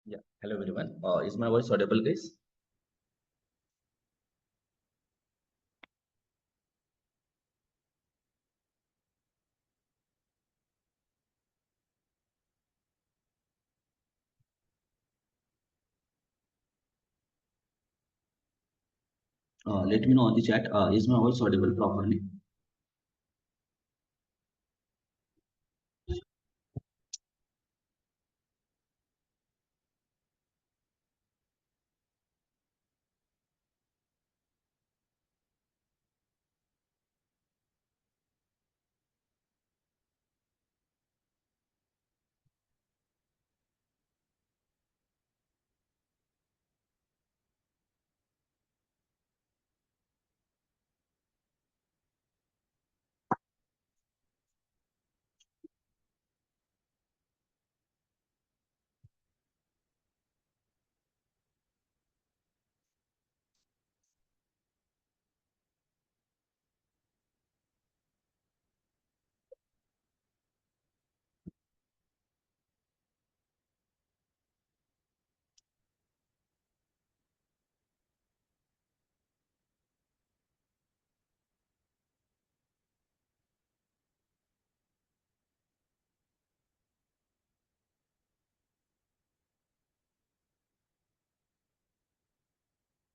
Yeah. Hello everyone. Is my voice audible, guys? Let me know on the chat. Is my voice audible properly?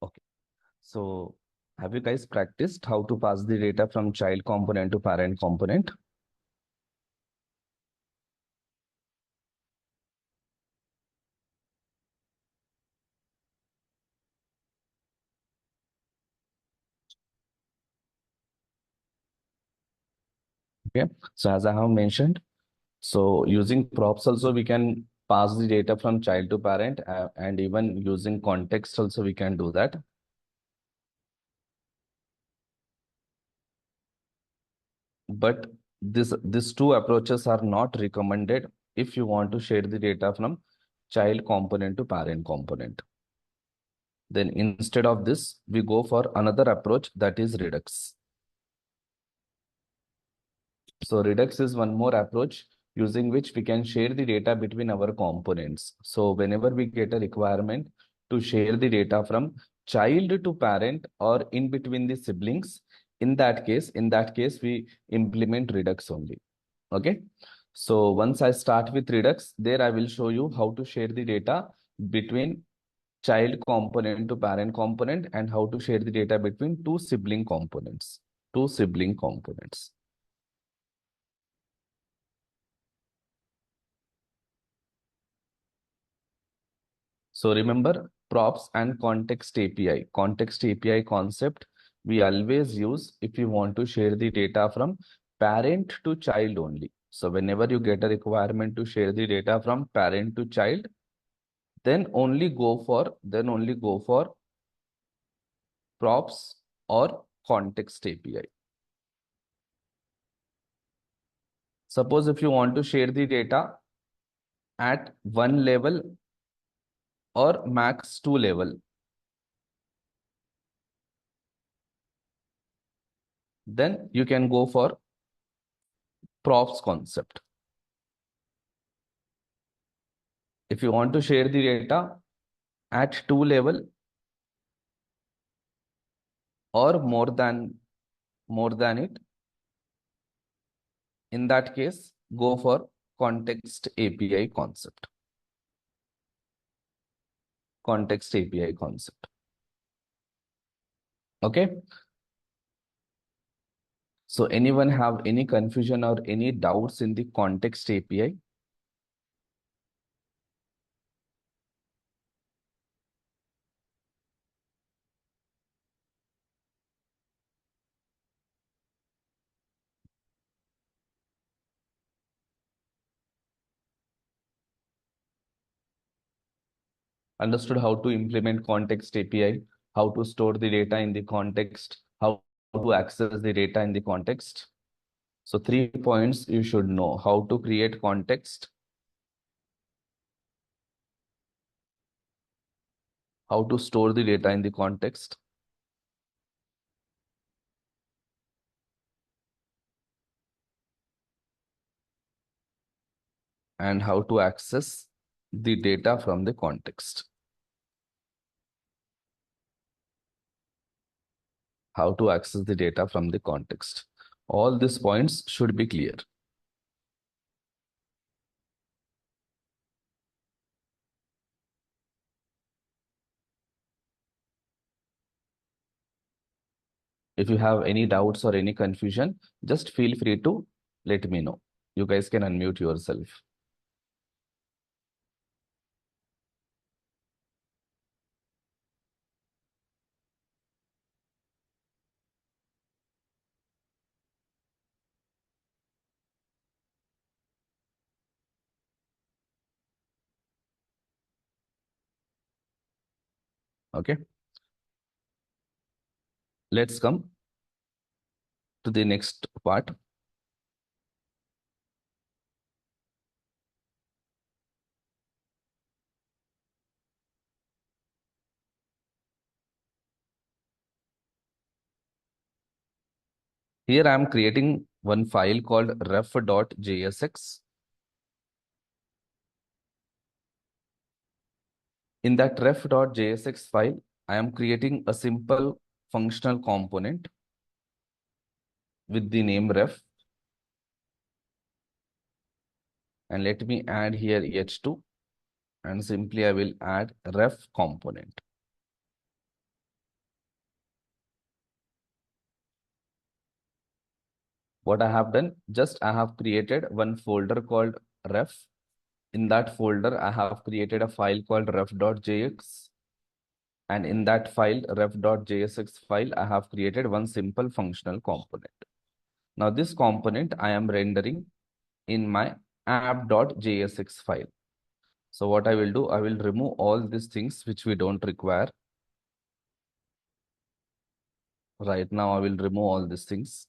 Okay. So have you guys practiced how to pass the data from child component to parent component? Okay. So as I have mentioned, so using props also we can pass the data from child to parent, and even using context also we can do that. But these two approaches are not recommended if you want to share the data from child component to parent component. Then instead of this, we go for another approach, that is Redux. So Redux is one more approach using which we can share the data between our components. So whenever we get a requirement to share the data from child to parent or in between the siblings, in that case, we implement Redux only. Okay. So once I start with Redux, there I will show you how to share the data between child component to parent component and how to share the data between two sibling components. Two sibling components. So remember props and context API. Context API concept we always use if you want to share the data from parent to child only. So whenever you get a requirement to share the data from parent to child, then only go for props or context API. Suppose if you want to share the data at one level or max two level, then you can go for props concept. If you want to share the data at two level or more than it, in that case go for context API concept. Context API concept. Okay. So anyone have any confusion or any doubts in the context API? Understood how to implement context API, how to store the data in the context, how to access the data in the context. So 3 points you should know: how to create context, how to store the data in the context, and how to access the data from the context. How to access the data from the context. All these points should be clear. If you have any doubts or any confusion, just feel free to let me know. You guys can unmute yourself. Okay. Let's come to the next part. Here I am creating one file called ref.jsx. In that ref.jsx file, I am creating a simple functional component with the name ref. And let me add here h2, and simply I will add ref component. What I have done, just I have created one folder called ref. In that folder, I have created a file called ref.jx. And in that file, ref.jsx file, I have created one simple functional component. Now this component I am rendering in my app.jsx file. So what I will do, I will remove all these things which we don't require. Right now, I will remove all these things.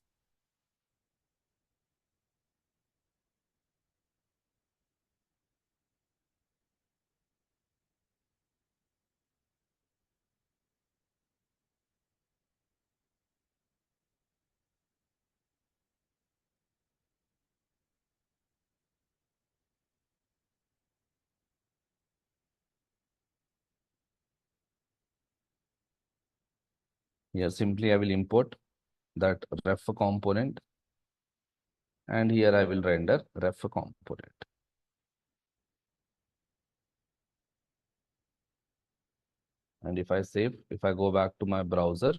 Here, simply I will import that ref component, and here I will render ref component. And if I save, if I go back to my browser,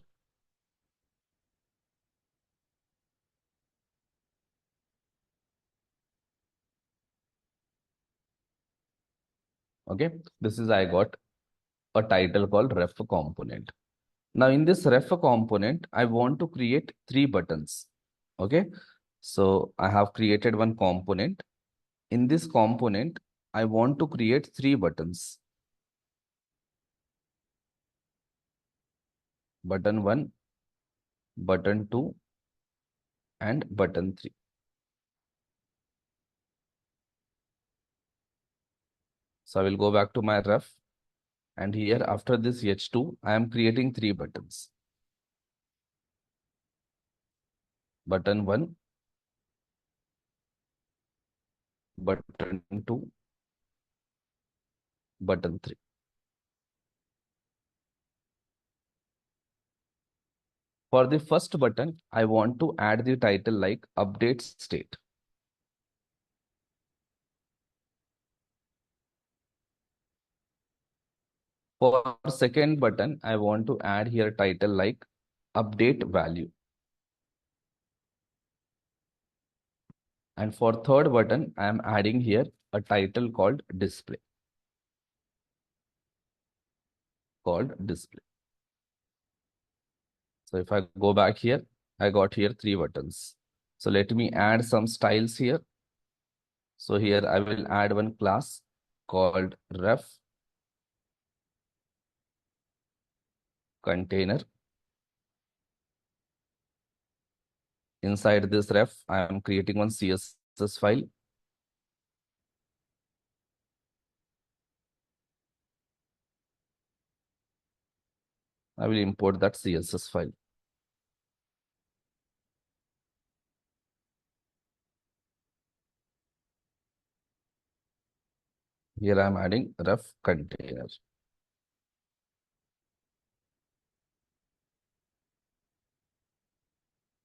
okay, this is I got a title called ref component. Now in this ref component, I want to create 3 buttons. Okay, so I have created one component. In this component, I want to create 3 buttons. Button 1, button 2, and button 3. So I will go back to my ref, and here after this h2, I am creating 3 buttons. Button 1, button 2, button 3. For the first button, I want to add the title like update state. For second button, I want to add here title like update value. And for third button, I am adding here a title called display. So if I go back here, I got here 3 buttons. So let me add some styles here. So here I will add one class called ref container. Inside this ref, I am creating one CSS file. I will import that CSS file. Here I'm adding ref container.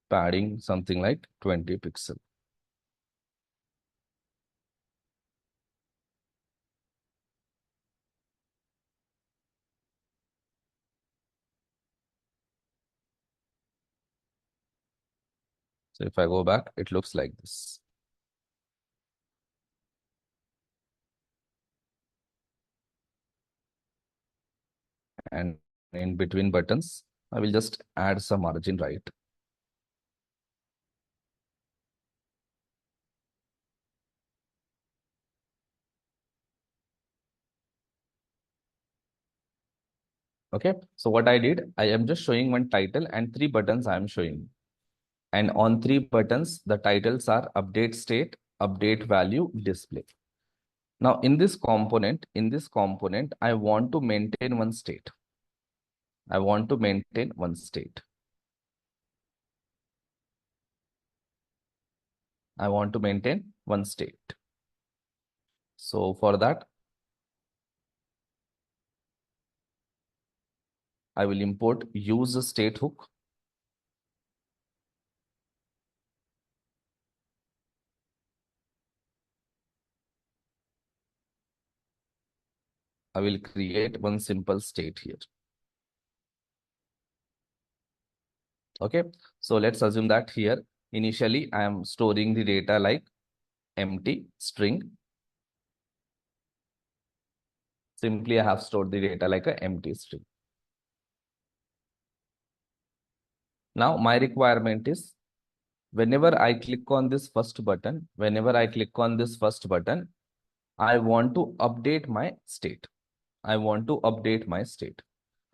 Padding something like 20 pixel. So if I go back, it looks like this. And in between buttons, I will just add some margin right. Okay. So what I did, I am just showing one title and three buttons I am showing. And on three buttons, the titles are update state, update value, display. Now in this component, I want to maintain one state. I want to maintain one state. I want to maintain one state. So for that, I will import use state hook. I will create one simple state here. Okay. So let's assume that here, initially I am storing the data like empty string. Simply I have stored the data like an empty string. Now my requirement is whenever I click on this first button, I want to update my state. I want to update my state.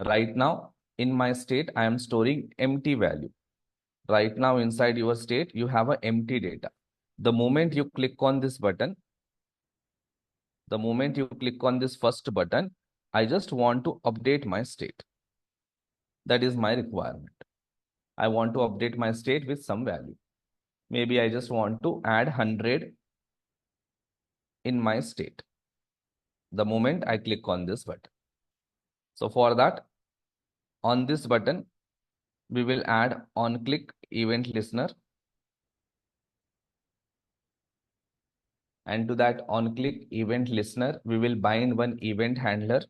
Right now in my state, I am storing empty value. Right now inside your state, you have an empty data. The moment you click on this button, the moment you click on this first button, I just want to update my state. That is my requirement. I want to update my state with some value. Maybe I just want to add 100 in my state the moment I click on this button. So for that, on this button, we will add on click event listener. And to that on click event listener, we will bind one event handler.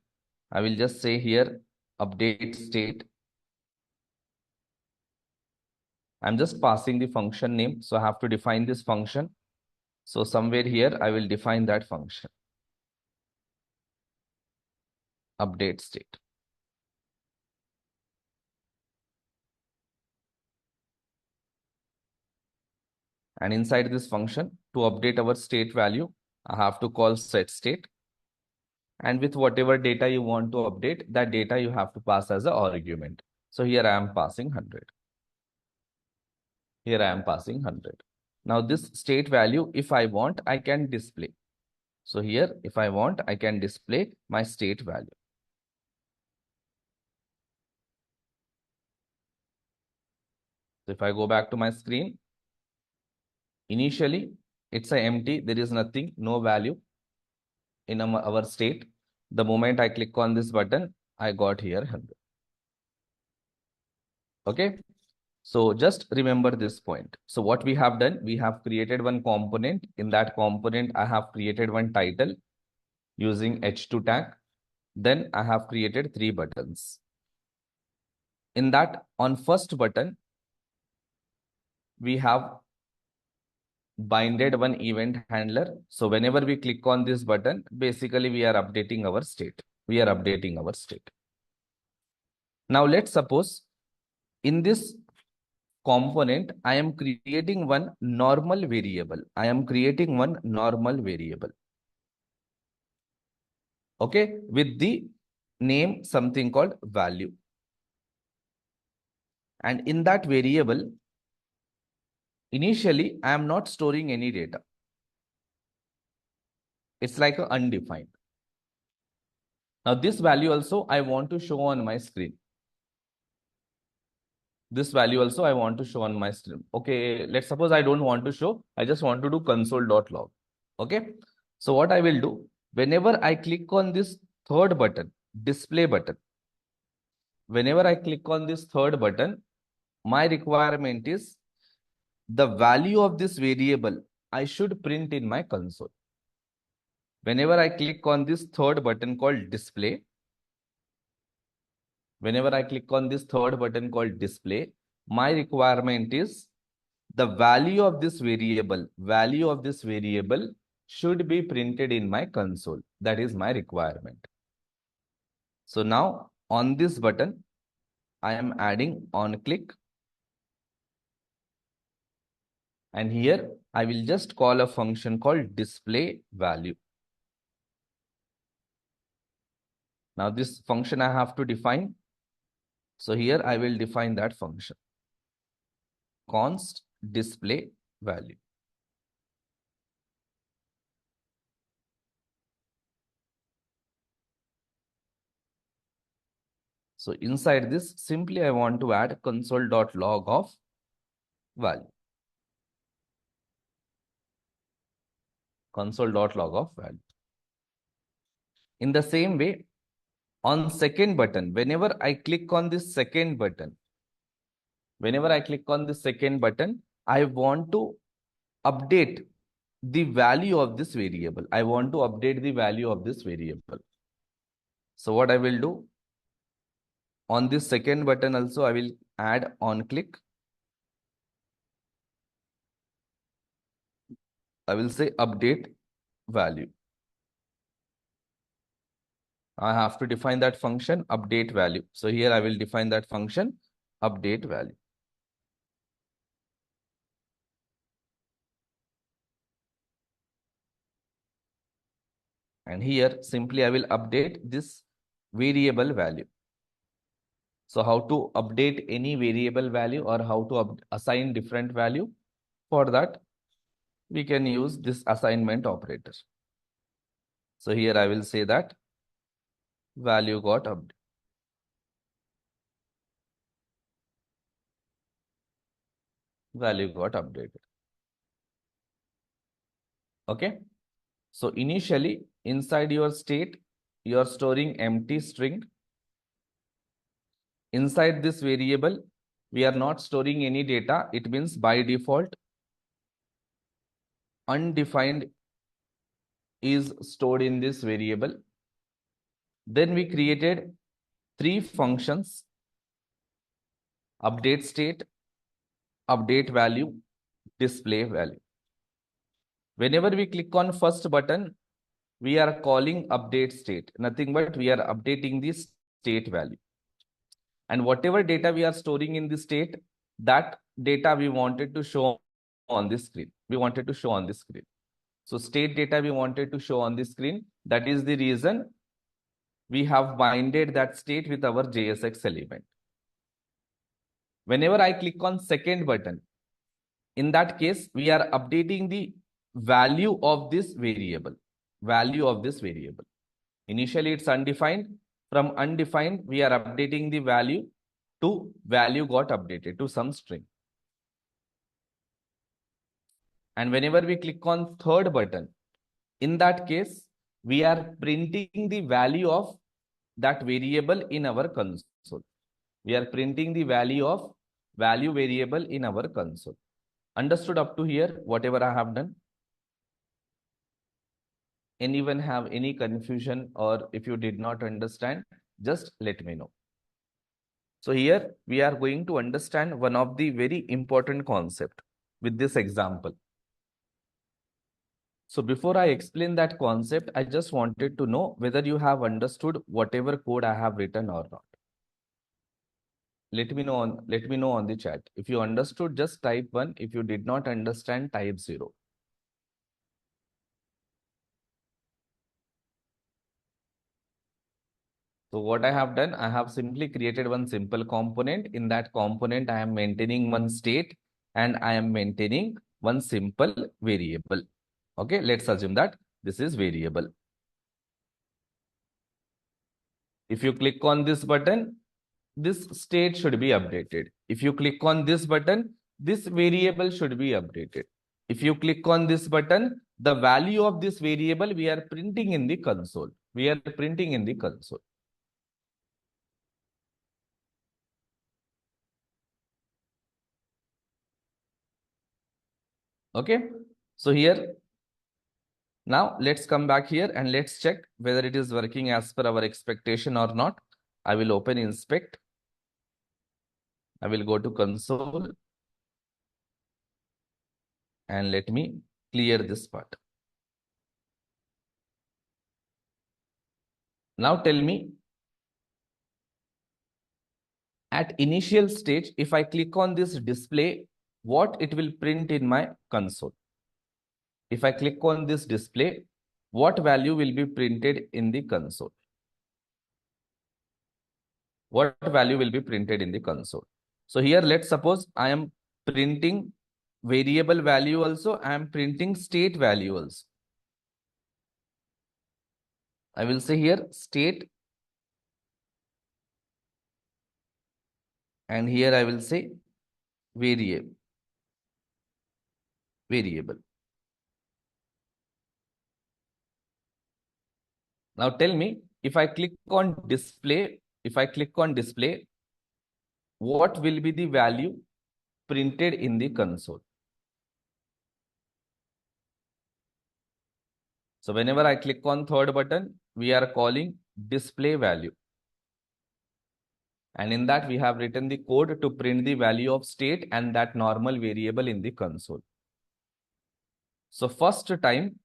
I will just say here update state. I'm just passing the function name. So I have to define this function. So somewhere here, I will define that function. Update state. And inside this function, to update our state value, I have to call set state. And with whatever data you want to update, that data you have to pass as an argument. So here I am passing 100. Here I am passing 100. Now this state value, if I want, I can display. So here, if I want, I can display my state value. So if I go back to my screen, initially it's a empty, there is nothing, no value in our state. The moment I click on this button, I got here 100. Okay. So just remember this point. So what we have done, we have created one component. In that component, I have created one title using h2 tag. Then I have created three buttons. In that, on first button, we have binded one event handler. So whenever we click on this button, basically we are updating our state. We are updating our state. Now let's suppose in this component, I am creating one normal variable. I am creating one normal variable. Okay, with the name something called value. And in that variable, initially, I am not storing any data. It's like a undefined. Now this value also I want to show on my screen. This value also I want to show on my screen. Okay, let's suppose I don't want to show. I just want to do console.log. Okay. So what I will do, whenever I click on this third button, display button, whenever I click on this third button, my requirement is the value of this variable I should print in my console. Whenever I click on this third button called display, whenever I click on this third button called display, my requirement is the value of this variable should be printed in my console. That is my requirement. So now on this button, I am adding on click. And here I will just call a function called display value. Now this function I have to define. So here I will define that function. Const display value. So inside this, simply I want to add console.log of value. Console.log of value. In the same way, on second button, whenever I click on this second button, I want to update the value of this variable. So what I will do, on this second button also, I will add on click. I will say update value. I have to define that function update value. So here I will define that function update value. And here simply I will update this variable value. So how to update any variable value or how to assign different value? For that, we can use this assignment operator. So here I will say that value got updated. Okay. So initially inside your state, you are storing empty string. Inside this variable, we are not storing any data. It means by default, undefined is stored in this variable. Then we created three functions: update state, update value, display value. Whenever we click on first button, we are calling update state, nothing but we are updating the state value. And whatever data we are storing in the state, that data we wanted to show on this screen. So state data we wanted to show on the screen. That is the reason we have binded that state with our JSX element. Whenever I click on second button, in that case, we are updating the value of this variable. Initially, it's undefined. From undefined, we are updating the value to value got updated to some string. And whenever we click on third button, in that case, we are printing the value of that variable in our console. We are printing the value of value variable in our console. Understood up to here, whatever I have done? Anyone have any confusion, or if you did not understand, just let me know. So here we are going to understand one of the very important concept with this example. So before I explain that concept, I just wanted to know whether you have understood whatever code I have written or not. Let me know on the chat. If you understood, just type 1. If you did not understand, type 0. So what I have done, I have simply created one simple component. In that component, I am maintaining one state and I am maintaining one simple variable. Okay, let's assume that this is variable. If you click on this button, this state should be updated. If you click on this button, this variable should be updated. If you click on this button, the value of this variable we are printing in the console. We are printing in the console. Okay. So here, now let's come back here and let's check whether it is working as per our expectation or not. I will open inspect. I will go to console and let me clear this part. Now tell me, at initial stage, if I click on this display, what it will print in my console? If I click on this display, what value will be printed in the console? What value will be printed in the console? So here, let's suppose I am printing variable value also, I am printing state value also. I will say here state, and here I will say variable. Now tell me, if I click on display, what will be the value printed in the console? So whenever I click on third button, we are calling display value. And in that we have written the code to print the value of state and that normal variable in the console. So first time,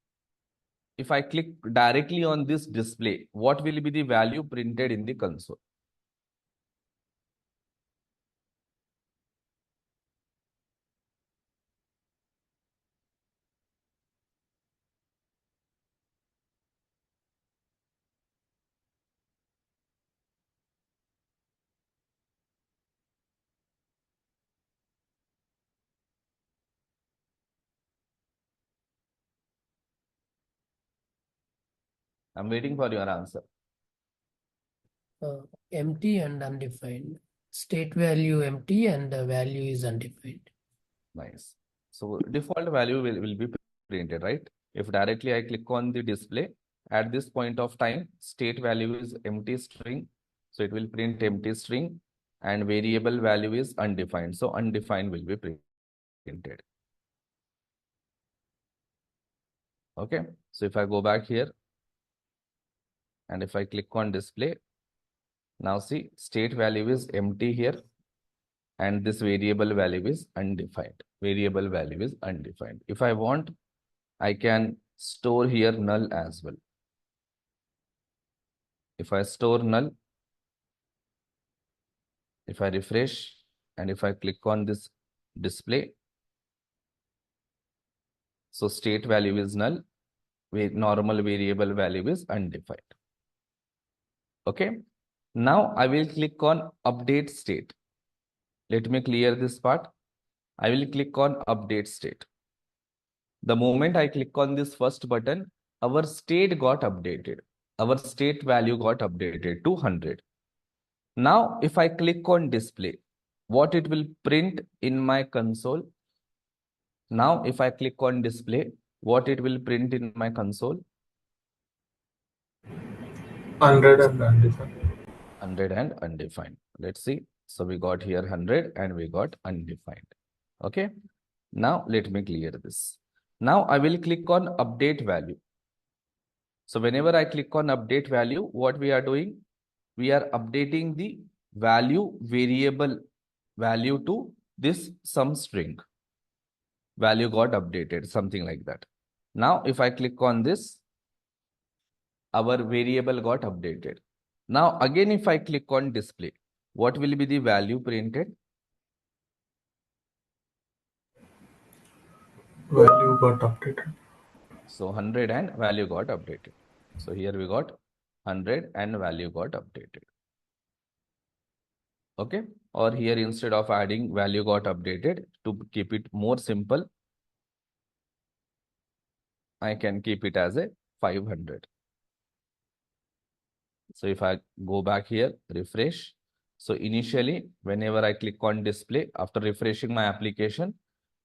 if I click directly on this display, what will be the value printed in the console? I'm waiting for your answer. Empty and undefined. State value empty and the value is undefined. Nice. So default value will be printed, right? If directly I click on the display, at this point of time, state value is empty string. So it will print empty string, and variable value is undefined. So undefined will be printed. Okay. So if I go back here, and if I click on display, now see state value is empty here, and this variable value is undefined. Variable value is undefined. If I want, I can store here null as well. If I store null, if I refresh, and if I click on this display, so state value is null, normal variable value is undefined. Okay. Now I will click on update state. Let me clear this part. I will click on update state. The moment I click on this first button, our state got updated. Our state value got updated to 100. Now, if I click on display, what it will print in my console? Now, if I click on display, what it will print in my console? 100 and undefined. 100 and undefined. Let's see. So we got here 100 and we got undefined. Okay. Now let me clear this. Now I will click on update value. So whenever I click on update value, what we are doing? We are updating the value variable value to this some string. Value got updated, something like that. Now if I click on this, our variable got updated. Now again, if I click on display, what will be the value printed? Value got updated. So 100 and value got updated. So here we got 100 and value got updated. Okay. Or here, instead of adding value got updated, to keep it more simple, I can keep it as a 500. So if I go back here, refresh. So initially, whenever I click on display, after refreshing my application,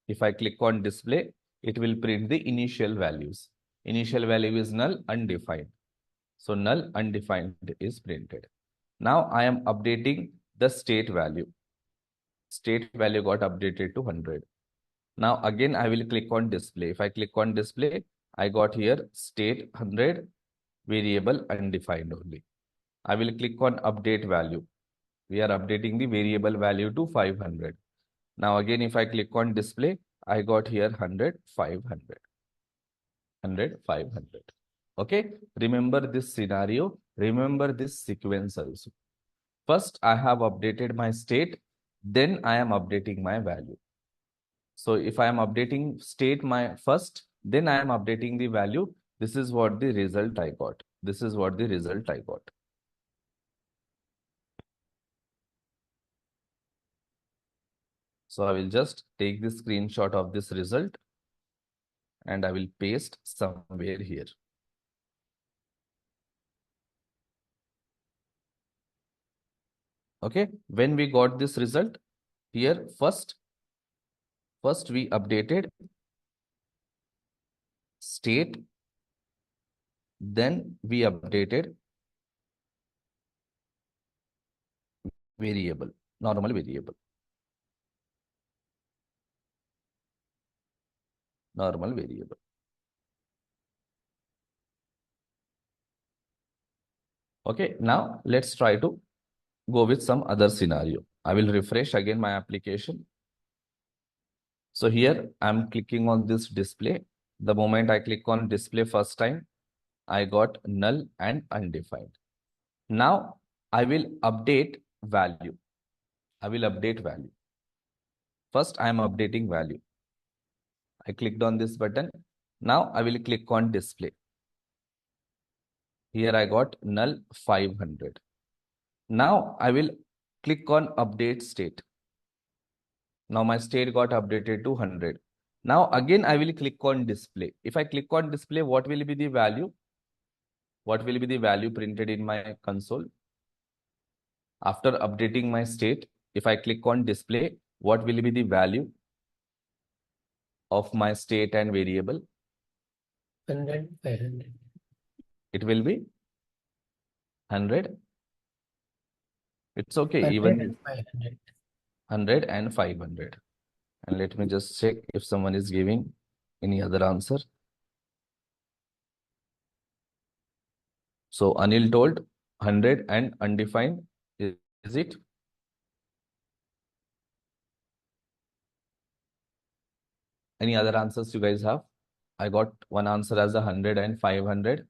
if I click on display, it will print the initial values. Initial value is null, undefined. So null, undefined is printed. Now I am updating the state value. State value got updated to 100. Now again, I will click on display. If I click on display, I got here state 100, variable undefined only. I will click on update value. We are updating the variable value to 500. Now again, if I click on display, I got here 100, 500. 100, 500. Okay, remember this scenario, remember this sequence also. First, I have updated my state, then I am updating my value. So if I am updating state my first, then I am updating the value. This is what the result I got. This is what the result I got. So I will just take the screenshot of this result and I will paste somewhere here. Okay, when we got this result here, first we updated state, then we updated variable, normal variable. Normal variable. Okay, now let's try to go with some other scenario. I will refresh again my application. So here I'm clicking on this display. The moment I click on display first time, I got null and undefined. Now I will update value. I will update value. First, I am updating value. I clicked on this button. Now I will click on display. Here I got null 500. Now I will click on update state. Now my state got updated to 100. Now again I will click on display. If I click on display, what will be the value? What will be the value printed in my console? After updating my state, if I click on display, what will be the value of my state and variable? 100, 500. It will be 100. It's okay. 100 Even and 500. 100 and 500. And let me just check if someone is giving any other answer. So Anil told 100 and undefined. Is it? Any other answers you guys have? I got one answer as 100 and 500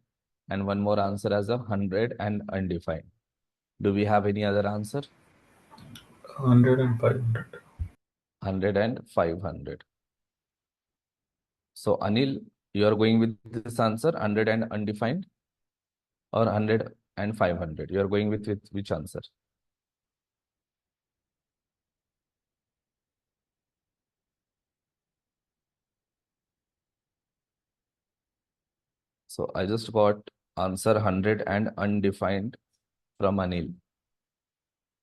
and one more answer as 100 and undefined. Do we have any other answer? 100 and 500. 100 and 500. So Anil, you are going with this answer, 100 and undefined, or 100 and 500? You are going with which answer? So I just got answer 100 and undefined from Anil.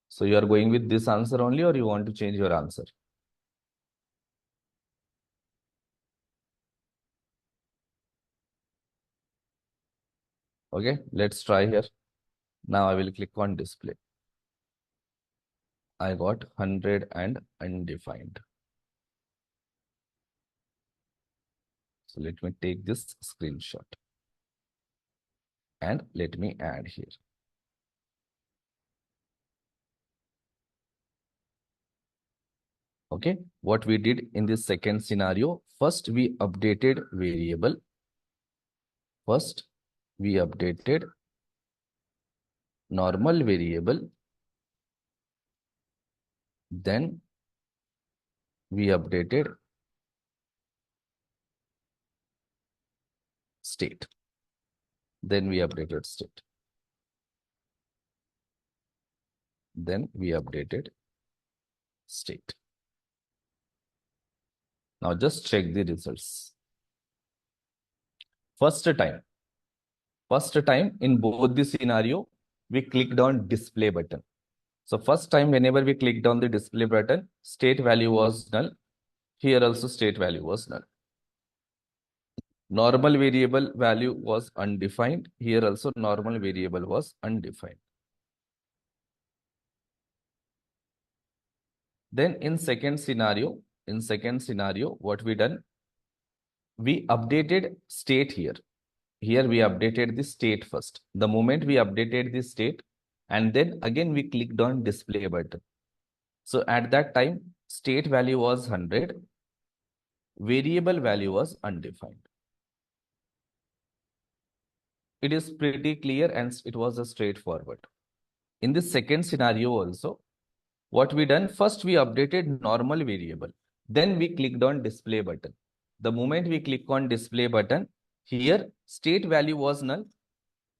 So you are going with this answer only, or you want to change your answer? Okay, let's try here. Now I will click on display. I got 100 and undefined. So let me take this screenshot and let me add here. Okay, what we did in this second scenario, first we updated variable. First, we updated normal variable. Then we updated state. Then we updated state. Then we updated state. Now just check the results. First time in both the scenario, we clicked on display button. So first time, whenever we clicked on the display button, state value was null. Here also state value was null. Normal variable value was undefined. Here also normal variable was undefined. Then in second scenario, what we done? We updated state here. Here we updated the state first. The moment we updated the state, and then again we clicked on display button. So at that time, state value was 100, variable value was undefined. It is pretty clear and it was a straightforward. In the second scenario also, what we done? First we updated normal variable. Then we clicked on display button. The moment we click on display button, here state value was null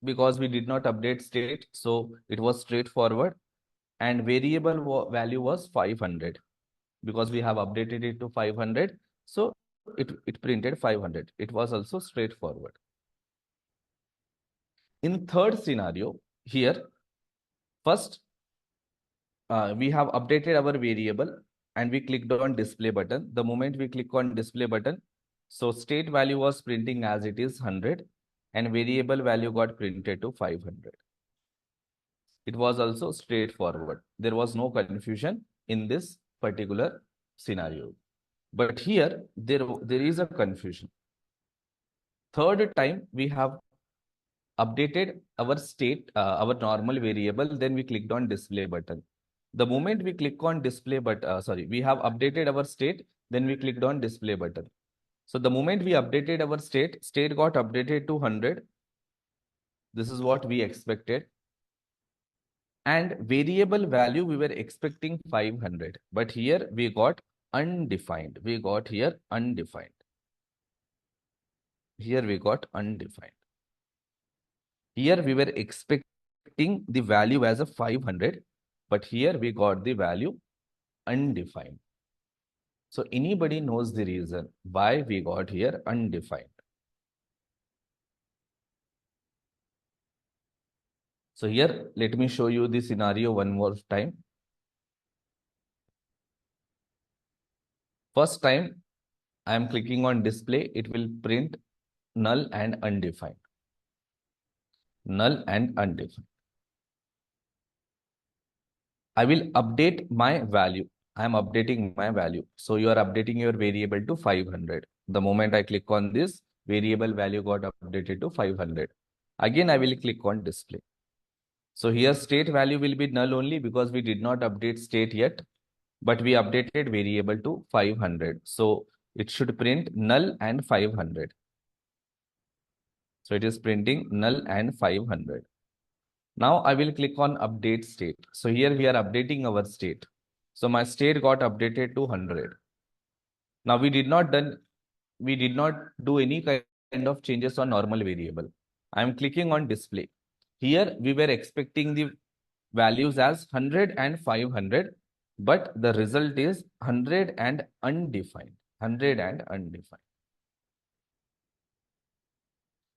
because we did not update state. So it was straightforward. And variable value was 500 because we have updated it to 500. So it printed 500. It was also straightforward. In third scenario, here, first, we have updated our variable and we clicked on display button. The moment we click on display button, so state value was printing as it is 100 and variable value got printed to 500. It was also straightforward. There was no confusion in this particular scenario. But here, there is a confusion. Third time, we have updated our state, our normal variable, then we clicked on display button. The moment we click on display button, we have updated our state, then we clicked on display button. So the moment we updated our state got updated to 100. This is what we expected. And variable value, we were expecting 500. But here we got undefined. We got here undefined. Here we got undefined. Here we were expecting the value as a 500. But here we got the value undefined. So anybody knows the reason why we got here undefined? So here, let me show you the scenario one more time. First time, I am clicking on display. It will print null and undefined. Null and undefined. I will update my value. I am updating my value. So you are updating your variable to 500. The moment I click on this, variable value got updated to 500. Again, I will click on display. So here state value will be null only because we did not update state yet, but we updated variable to 500. So it should print null and 500. So it is printing null and 500. Now I will click on update state. So here we are updating our state. So my state got updated to 100. Now we did not do any kind of changes on normal variable. I am clicking on display. Here we were expecting the values as 100 and 500, but the result is 100 and undefined. 100 and undefined.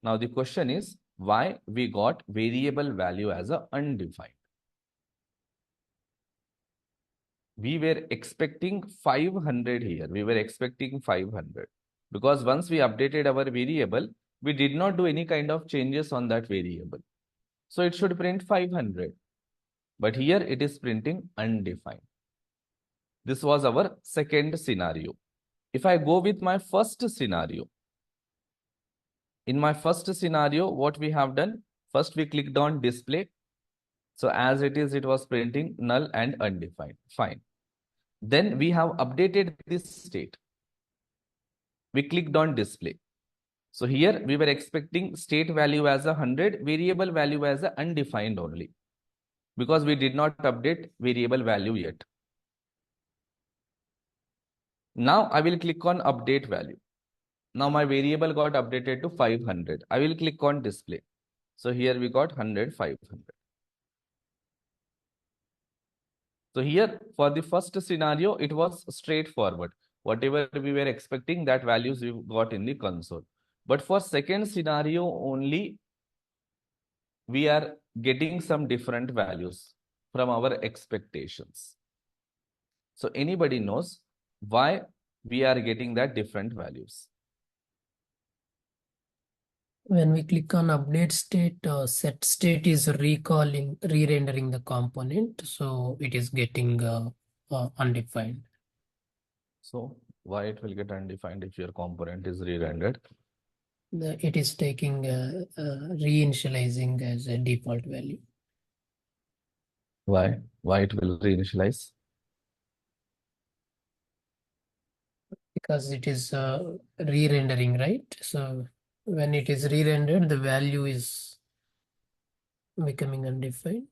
Now the question is why we got variable value as a undefined. We were expecting 500 here. We were expecting 500 because once we updated our variable, we did not do any kind of changes on that variable. So it should print 500. But here it is printing undefined. This was our second scenario. If I go with my first scenario, in my first scenario, what we have done? First, we clicked on display. So as it is, it was printing null and undefined. Fine. Then we have updated this state. We clicked on display. So here we were expecting state value as 100, variable value as undefined only, because we did not update variable value yet. Now I will click on update value. Now my variable got updated to 500. I will click on display. So here we got 100, 500. So here for the first scenario, it was straightforward. Whatever we were expecting, that values we got in the console. But for second scenario only, we are getting some different values from our expectations. So anybody knows why we are getting that different values? When we click on update state, set state is re-rendering the component, so it is getting undefined. So why it will get undefined if your component is re-rendered? It is taking reinitializing as a default value. Why? Why it will reinitialize? Because it is re-rendering, right? So when it is re-rendered, the value is becoming undefined.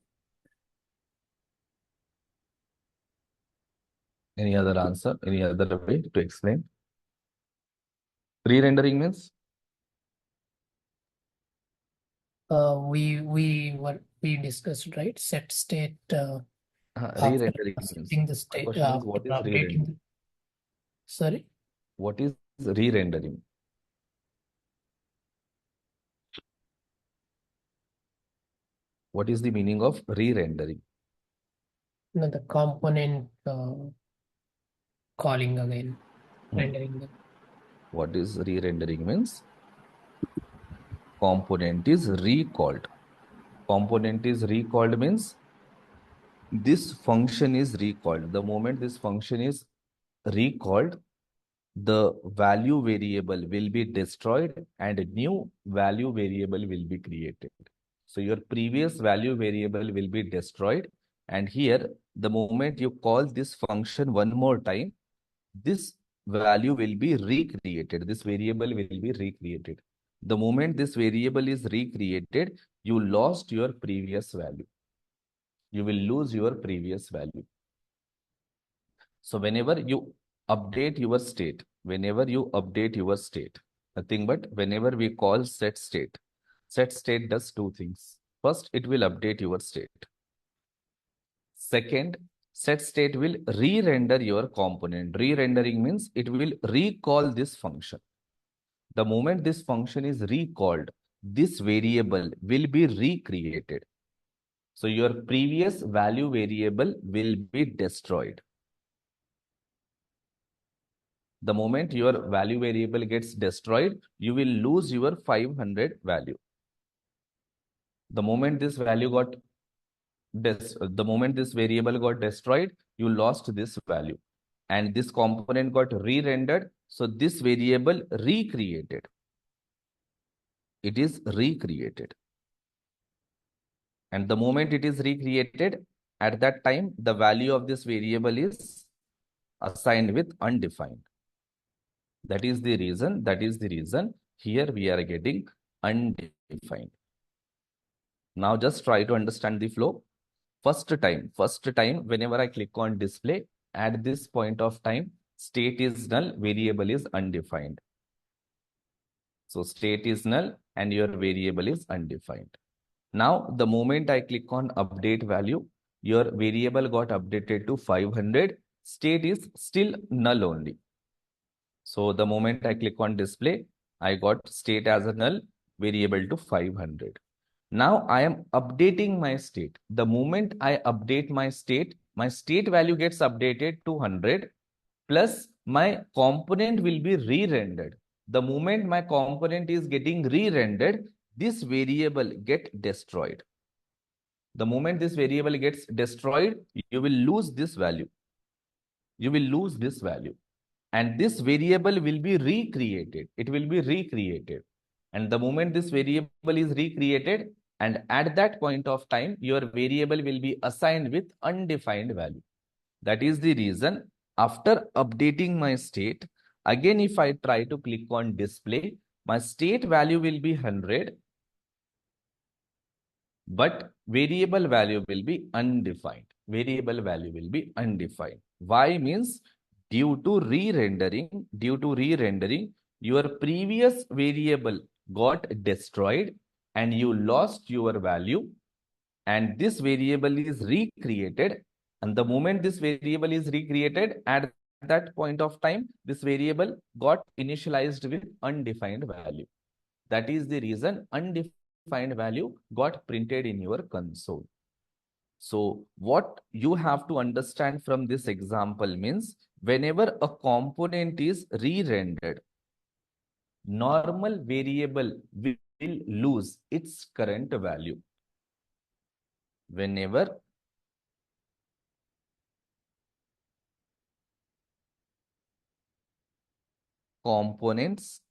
Any other answer? Any other way to explain? Re-rendering means? We discussed, right? Set state after Re-rendering means. setting the My state question is, after what is updating. re-rendering? Sorry. What is re-rendering? What is the meaning of re-rendering? No, the component calling again, Hmm. rendering them. What is re-rendering means? Component is recalled. Component is recalled means this function is recalled. The moment this function is recalled, the value variable will be destroyed and a new value variable will be created. So your previous value variable will be destroyed. And here, the moment you call this function one more time, this value will be recreated. This variable will be recreated. The moment this variable is recreated, you lost your previous value. You will lose your previous value. So whenever you update your state, nothing but whenever we call set state does two things. First, it will update your state. Second, set state will re-render your component. Re-rendering means it will recall this function. The moment this function is recalled, this variable will be recreated. So your previous value variable will be destroyed. The moment your value variable gets destroyed, you will lose your 500 value. The moment this value got the moment this variable got destroyed, you lost this value. And this component got re-rendered. So this variable recreated. It is recreated. And the moment it is recreated, at that time, the value of this variable is assigned with undefined. That is the reason here we are getting undefined. Now just try to understand the flow. First time, whenever I click on display, at this point of time, state is null, variable is undefined. So state is null and your variable is undefined. Now, the moment I click on update value, your variable got updated to 500. State is still null only. So the moment I click on display, I got state as a null, variable to 500. Now I am updating my state. The moment I update my state value gets updated to 100 plus my component will be re-rendered. The moment my component is getting re-rendered, this variable get destroyed. The moment this variable gets destroyed, you will lose this value. You will lose this value. And this variable will be recreated. It will be recreated. And the moment this variable is recreated, and at that point of time, your variable will be assigned with undefined value. That is the reason after updating my state, again, if I try to click on display, my state value will be 100, but variable value will be undefined. Variable value will be undefined. Why means due to re-rendering, your previous variable got destroyed and you lost your value, and this variable is recreated. And the moment this variable is recreated, at that point of time, this variable got initialized with undefined value. That is the reason undefined value got printed in your console. So what you have to understand from this example means whenever a component is re-rendered, normal variable will lose its current value whenever components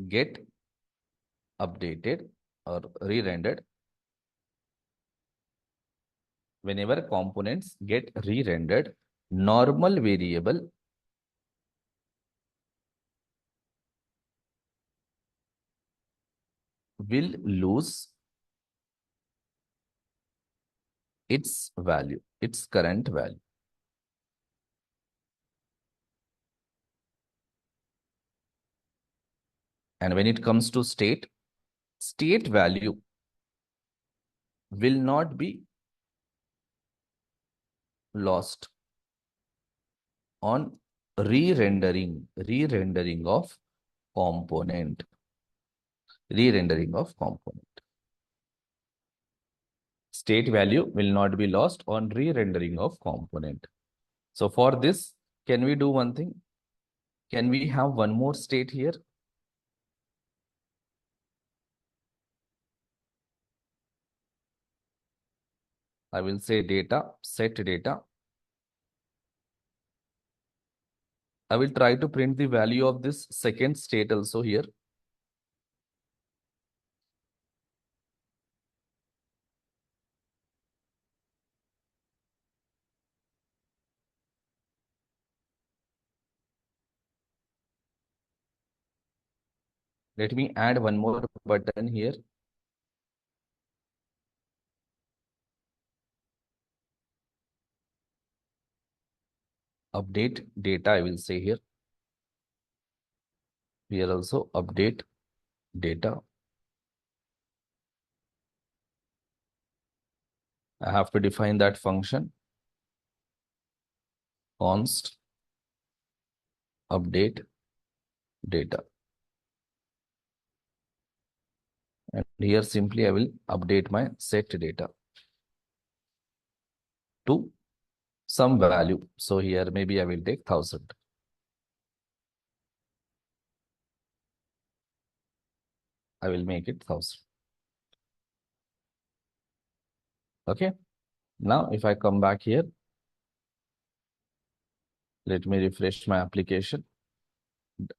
get updated or re-rendered. Whenever components get re-rendered, normal variable will lose its value, its current value. And when it comes to state value will not be lost on re-rendering of component. Re-rendering of component. State value will not be lost on re-rendering of component. So for this, can we do one thing? Can we have one more state here? I will say data, set data. I will try to print the value of this second state also here. Let me add one more button here. Update data, I will say here. Here also update data. I have to define that function. Const update data. And here simply I will update my set data to some value. So here maybe I will take 1000. I will make it 1000. Okay. Now if I come back here, let me refresh my application.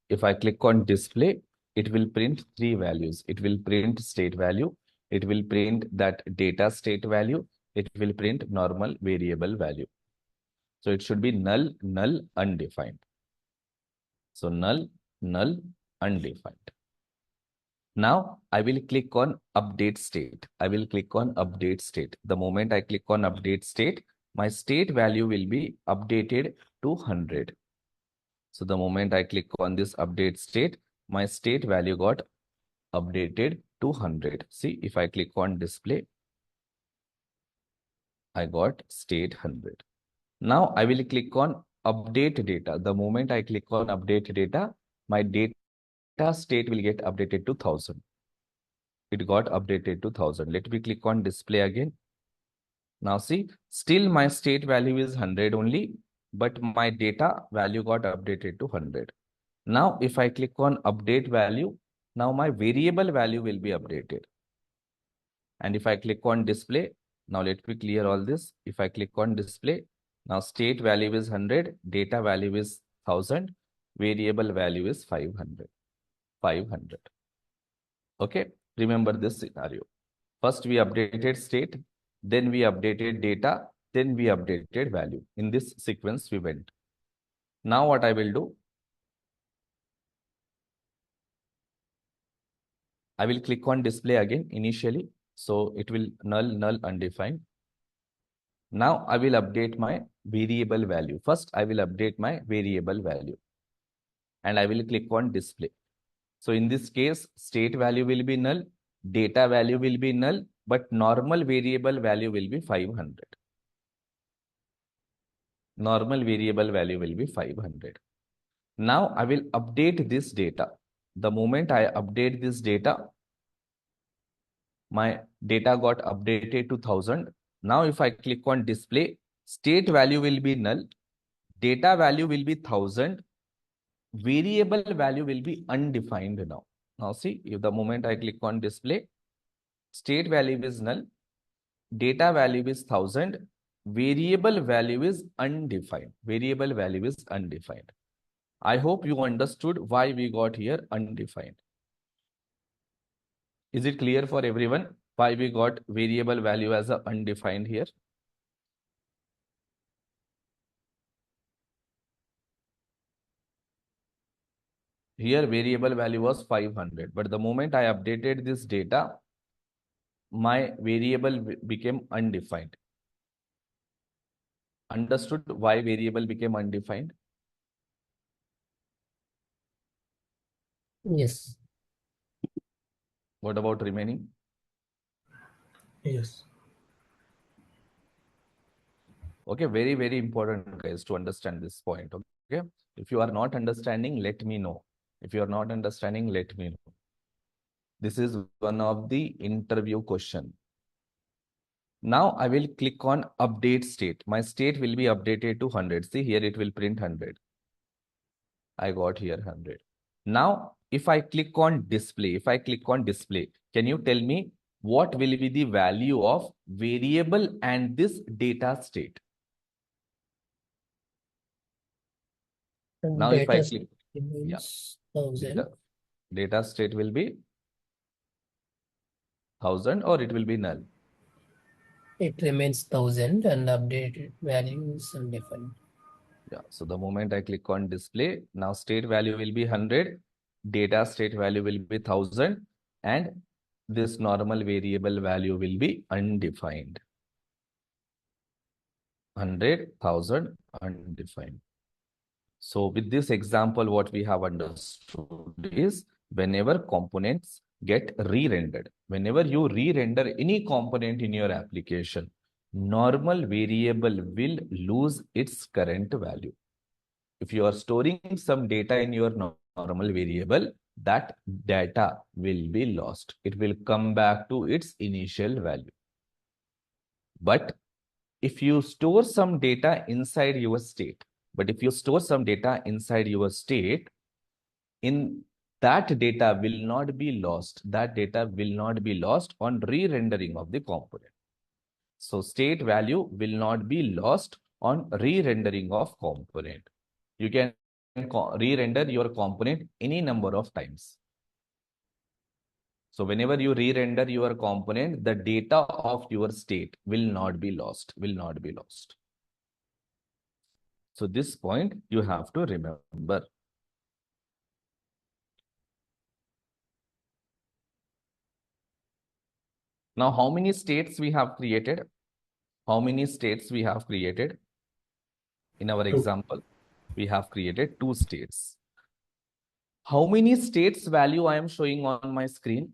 If I click on display, it will print three values. It will print state value. It will print that data state value. It will print normal variable value. So it should be null, null, undefined. So null, null, undefined. Now I will click on update state. I will click on update state. The moment I click on update state, my state value will be updated to 100. So the moment I click on this update state, my state value got updated to 100. See, if I click on display, I got state 100. Now I will click on update data. The moment I click on update data, my data state will get updated to 1000. It got updated to 1000. Let me click on display again. Now see, still my state value is 100 only, but my data value got updated to 100. Now if I click on update value, now my variable value will be updated. And if I click on display, now let me clear all this. If I click on display, now state value is 100, data value is 1000, variable value is 500. 500. Okay, remember this scenario. First we updated state, then we updated data, then we updated value. In this sequence we went. Now what I will do, I will click on display again initially. So it will null, null, undefined. Now I will update my variable value. First I will update my variable value and I will click on display. So in this case, state value will be null, data value will be null, but normal variable value will be 500. Normal variable value will be 500. Now I will update this data. The moment I update this data, my data got updated to 1000. Now if I click on display, state value will be null, data value will be 1000, variable value will be undefined now. Now see, if the moment I click on display, state value is null, data value is 1000, variable value is undefined. Variable value is undefined. I hope you understood why we got here undefined. Is it clear for everyone why we got variable value as a undefined here? Here variable value was 500, but the moment I updated this data, my variable became undefined. Understood why variable became undefined? Yes. What about remaining? Yes. Okay, very, very important, guys, to understand this point. Okay, if you are not understanding, let me know. If you are not understanding, let me know. This is one of the interview question. Now I will click on update state. My state will be updated to 100. See here, it will print 100. I got here 100. Now, if I click on display, can you tell me what will be the value of variable and this data state? And Now, if I data click, yeah, means 1000. data state will be 1000 or it will be null. It remains 1000 and updated value is undefined. Yeah. So the moment I click on display, now state value will be 100, data state value will be 1000, and this normal variable value will be undefined. 100, 1000, undefined. So with this example, what we have understood is whenever components get re-rendered, whenever you re-render any component in your application, normal variable will lose its current value. If you are storing some data in your normal variable, that data will be lost. It will come back to its initial value. But if you store some data inside your state, in that data will not be lost. That data will not be lost on re-rendering of the component. So state value will not be lost on re-rendering of component. You can re-render your component any number of times. So whenever you re-render your component, the data of your state will not be lost, So this point you have to remember. Now, how many states we have created? In our example, we have created 2 states. How many states value I am showing on my screen?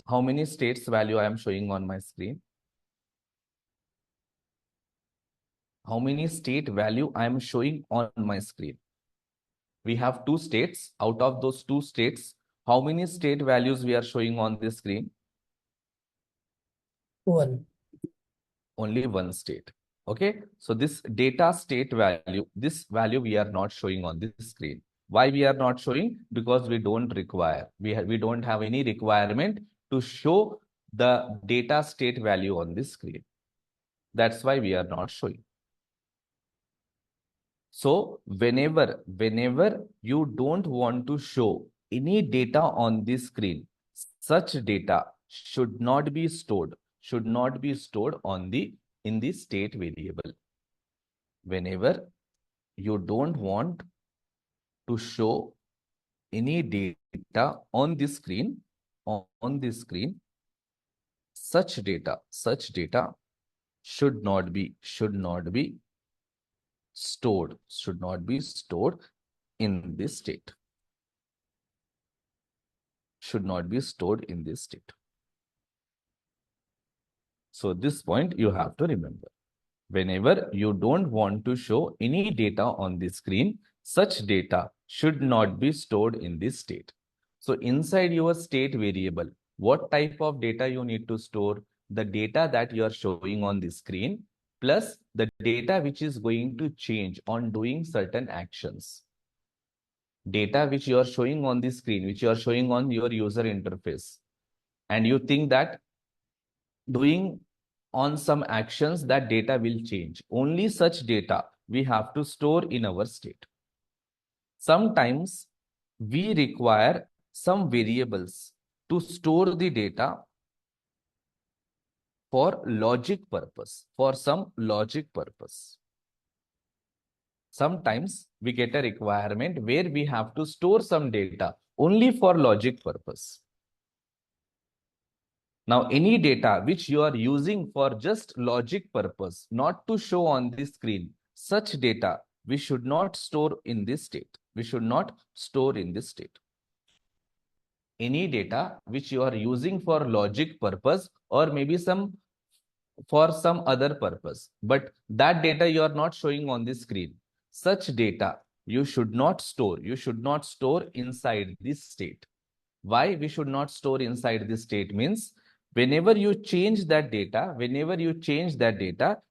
How many states value I am showing on my screen? How many state value I am showing on my screen? We have 2 states. Out of those 2 states, how many state values we are showing on the screen? 1. Only 1 state. Okay. So this data state value, this value we are not showing on this screen. Why we are not showing? Because we don't require. We don't have any requirement to show the data state value on this screen. That's why we are not showing. So whenever you don't want to show any data on this screen, such data should not be stored in the state variable. Whenever you don't want to show any data on this screen, such data should not be stored in this state. Should not be stored in this state. So this point you have to remember. Whenever you don't want to show any data on the screen, such data should not be stored in this state. So inside your state variable, what type of data you need to store? The data that you are showing on the screen plus the data which is going to change on doing certain actions. data which you are showing on the screen, which you are showing on your user interface, and you think that doing on some actions that data will change. Only such data we have to store in our state. Sometimes we require some variables to store the data for logic purpose, for some logic purpose. Sometimes we get a requirement where we have to store some data only for logic purpose. Now, any data which you are using for just logic purpose, not to show on the screen, such data we should not store in this state. We should not store in this state. Any data which you are using for logic purpose or maybe for some other purpose, but that data you are not showing on the screen, such data you should not store. You should not store inside this state. Why we should not store inside this state means whenever you change that data,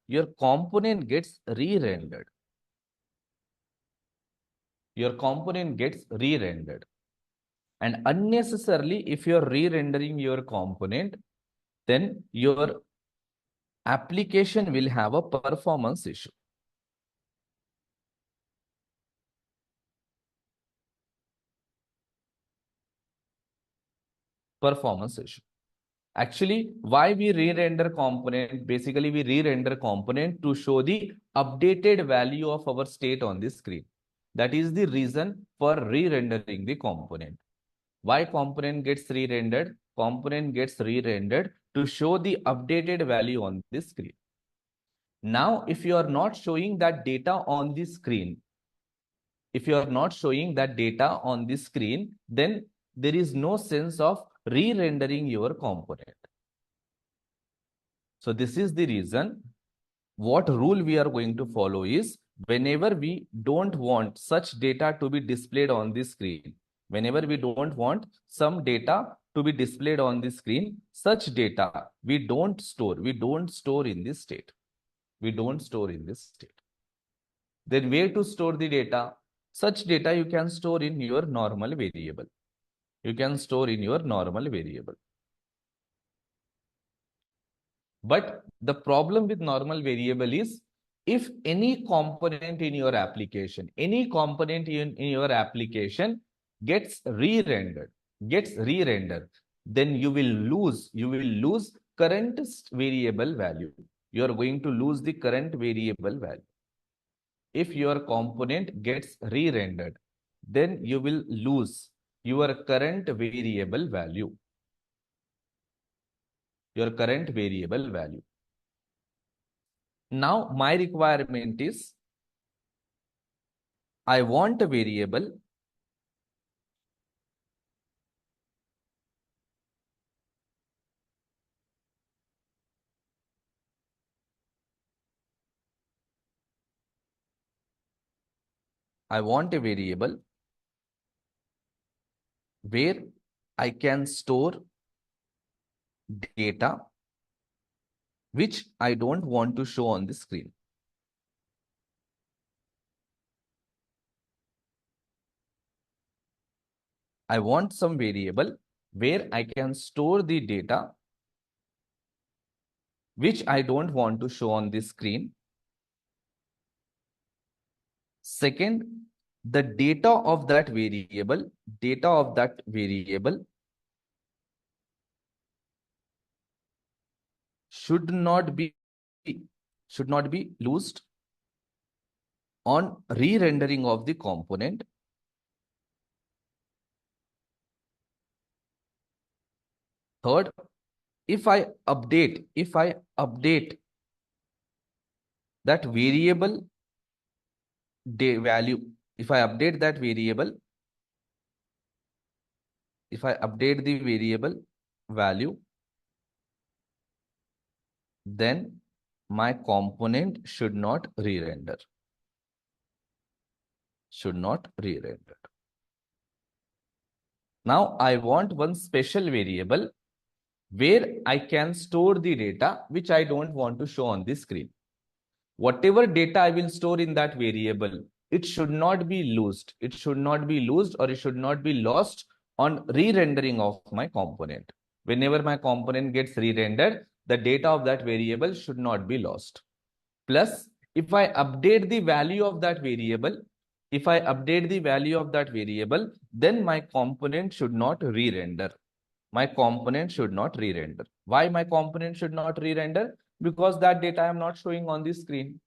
your component gets re-rendered. Your component gets re-rendered. And unnecessarily, if you're re-rendering your component, then your application will have a performance issue. Performance issue. Actually, why we re-render component? Basically, we re-render component to show the updated value of our state on the screen. That is the reason for re-rendering the component. Why component gets re-rendered? Component gets re-rendered to show the updated value on the screen. Now, if you are not showing that data on the screen, then there is no sense of re-rendering your component. So this is the reason what rule we are going to follow is whenever we don't want such data to be displayed on the screen, whenever we don't want some data to be displayed on the screen, such data we don't store in this state. We don't store in this state. Then where to store the data? Such data you can store in your normal variable. You can store in your normal variable. But the problem with normal variable is if any component in your application, gets re-rendered, then you will lose current variable value. You are going to lose the current variable value. If your component gets re-rendered, then you will lose your current variable value. Your current variable value. Now, my requirement is I want a variable where I can store data which I don't want to show on the screen. I want some variable where I can store the data which I don't want to show on the screen. Second, the data of that variable should not be lost on re-rendering of the component. Third, if I update that variable value, if I update the variable value, then my component should not re-render. Now I want one special variable where I can store the data which I don't want to show on the screen. Whatever data I will store in that variable, it should not be loosed. It should not be loosed, or it should not be lost on re-rendering of my component. Whenever my component gets re-rendered, the data of that variable should not be lost. Plus, if I update the value of that variable, then my component should not re-render. My component should not re-render. Why my component should not re-render? Because that data I am not showing on the screen.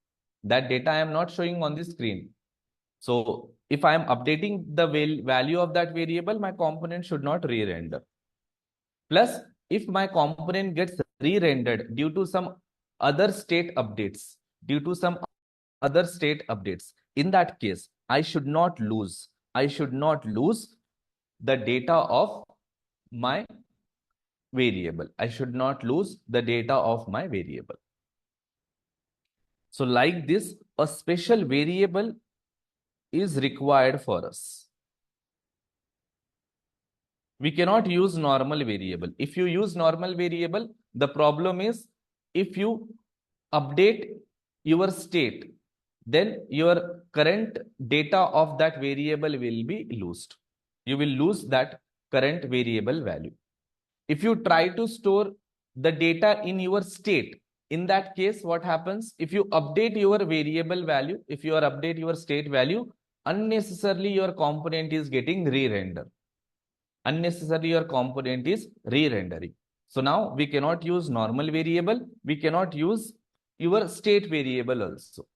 So if I am updating the value of that variable, my component should not re-render. Plus, if my component gets re-rendered due to some other state updates, in that case, I should not lose the data of my variable. So like this, a special variable is required for us. We cannot use normal variable. If you use normal variable, the problem is if you update your state, then your current data of that variable will be lost. You will lose that current variable value. If you try to store the data in your state, in that case, what happens? If you update your variable value, if you update your state value, unnecessarily your component is getting re-rendered. So now we cannot use normal variable. We cannot use your state variable also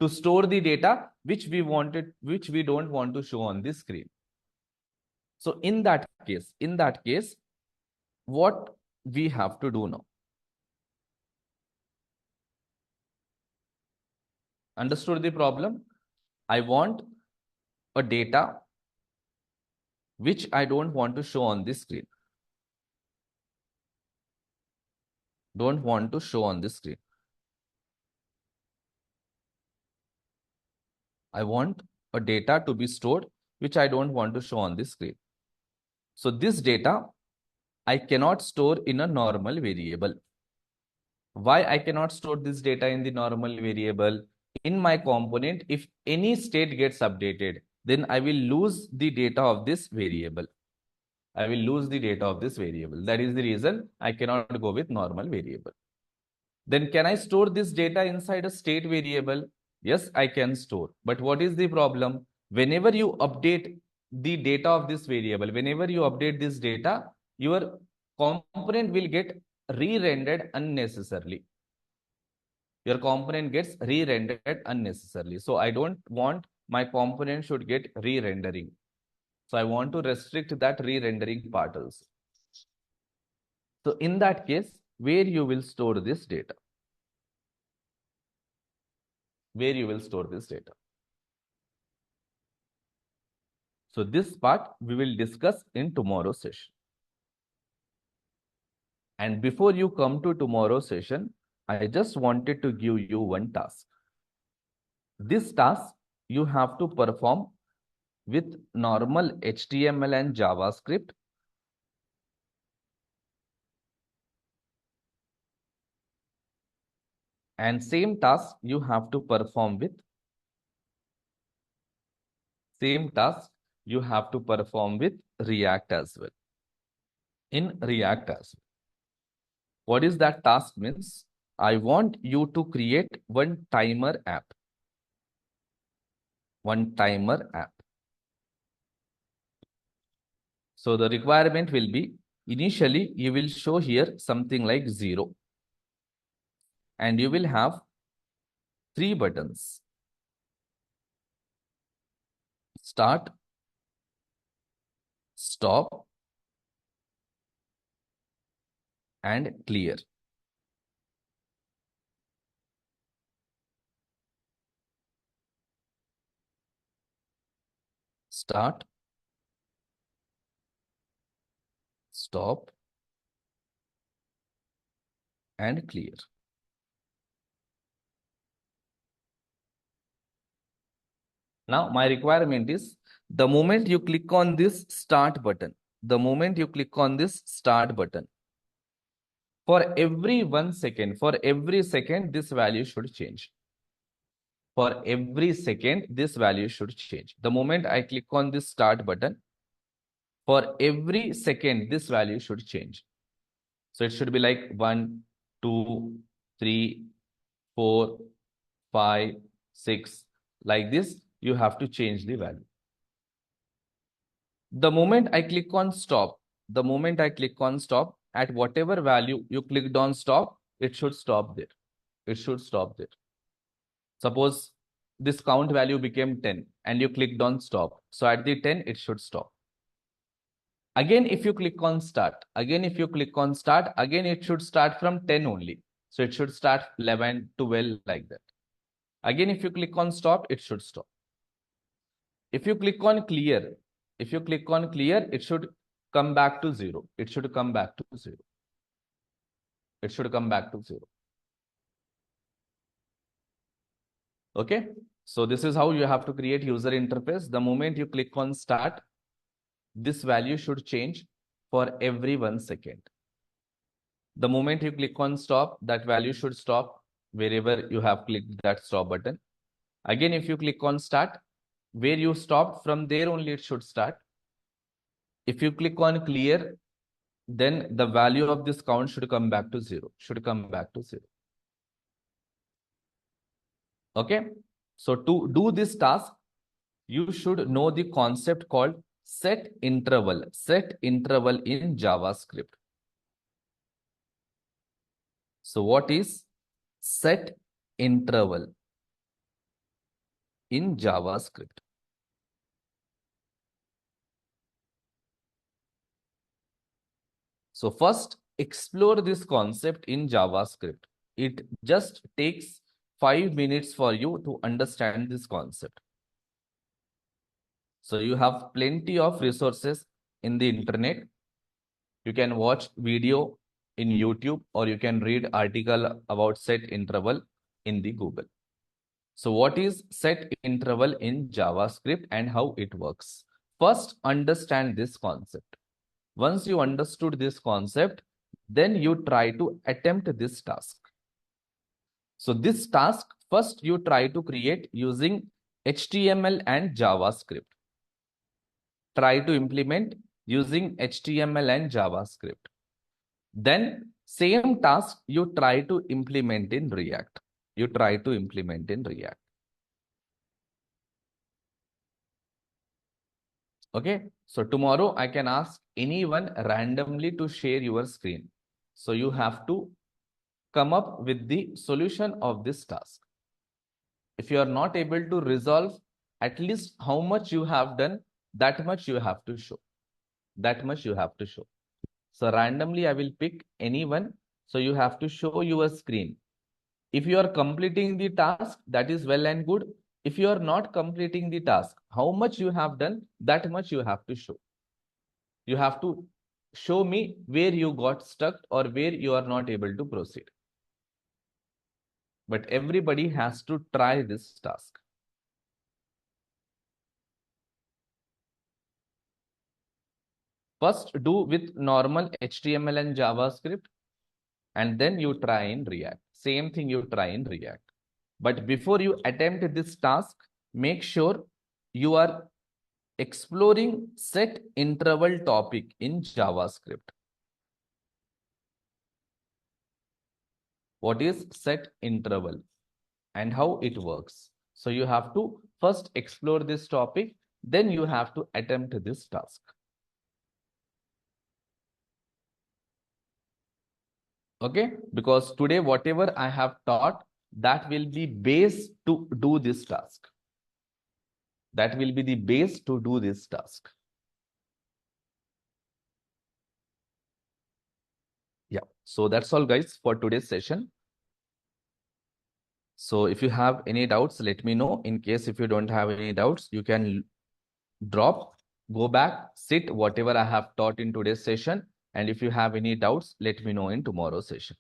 to store the data which we don't want to show on the screen. So in that case, what we have to do now? Understood the problem? I want a data which I don't want to show on the screen. I want a data to be stored which I don't want to show on the screen. So this data I cannot store in a normal variable. Why I cannot store this data in the normal variable? In my component, if any state gets updated, then I will lose the data of this variable. That is the reason I cannot go with normal variable. Then can I store this data inside a state variable? Yes, I can store. But what is the problem? Whenever you update the data of this variable, your component will get re-rendered unnecessarily. So I don't want my component should get re-rendering. So I want to restrict that re-rendering part also. So in that case, where you will store this data? So this part we will discuss in tomorrow's session. And before you come to tomorrow's session, I just wanted to give you one task. This task you have to perform with normal HTML and JavaScript. And same task you have to perform with React as well. What is that task means? I want you to create one timer app. So the requirement will be, initially you will show here something like 0. And you will have 3 buttons. Start, stop, and clear. Start, stop, and clear. Now my requirement is, the moment you click on this start button, for every 1 second, this value should change. For every second, this value should change. The moment I click on this start button, for every second, this value should change. So it should be like 1, 2, 3, 4, 5, 6. Like this, you have to change the value. The moment I click on stop, at whatever value you clicked on stop, it should stop there. It should stop there. Suppose this count value became 10 and you clicked on stop. So at the 10, it should stop. Again, if you click on start, again, it should start from 10 only. So it should start 11, 12 like that. Again, if you click on stop, it should stop. If you click on clear, it should come back to 0. It should come back to 0. It should come back to 0. Okay. So this is how you have to create user interface. The moment you click on start, this value should change for every 1 second. The moment you click on stop, that value should stop wherever you have clicked that stop button. Again, if you click on start, where you stopped, from there only it should start. If you click on clear, then the value of this count should come back to 0. Okay. So to do this task, you should know the concept called set interval in JavaScript. So what is set interval in JavaScript? So first, explore this concept in JavaScript. It just takes 5 minutes for you to understand this concept. So you have plenty of resources in the internet. You can watch video in YouTube, or you can read article about set interval in the Google. So what is set interval in JavaScript and how it works? First, understand this concept. Once you understood this concept, then you try to attempt this task. So this task, first you try to create using HTML and JavaScript. Try to implement using HTML and JavaScript. Then same task you try to implement in React. Okay, so tomorrow I can ask anyone randomly to share your screen. So you have to come up with the solution of this task. If you are not able to resolve at least how much you have done, that much you have to show. So randomly I will pick anyone. So you have to show your screen. If you are completing the task, that is well and good. If you are not completing the task, how much you have done, that much you have to show. You have to show me where you got stuck or where you are not able to proceed. But everybody has to try this task. First, do with normal HTML and JavaScript, and then you try in React. Same thing you try in React. But before you attempt this task, make sure you are exploring set interval topic in JavaScript. What is set interval and how it works? So you have to first explore this topic, then you have to attempt this task. Okay, because today whatever I have taught, that will be base to do this task. That will be the base to do this task. Yeah, so that's all guys for today's session. So if you have any doubts, let me know. In case if you don't have any doubts, you can drop, go back, sit whatever I have taught in today's session. And if you have any doubts, let me know in tomorrow's session.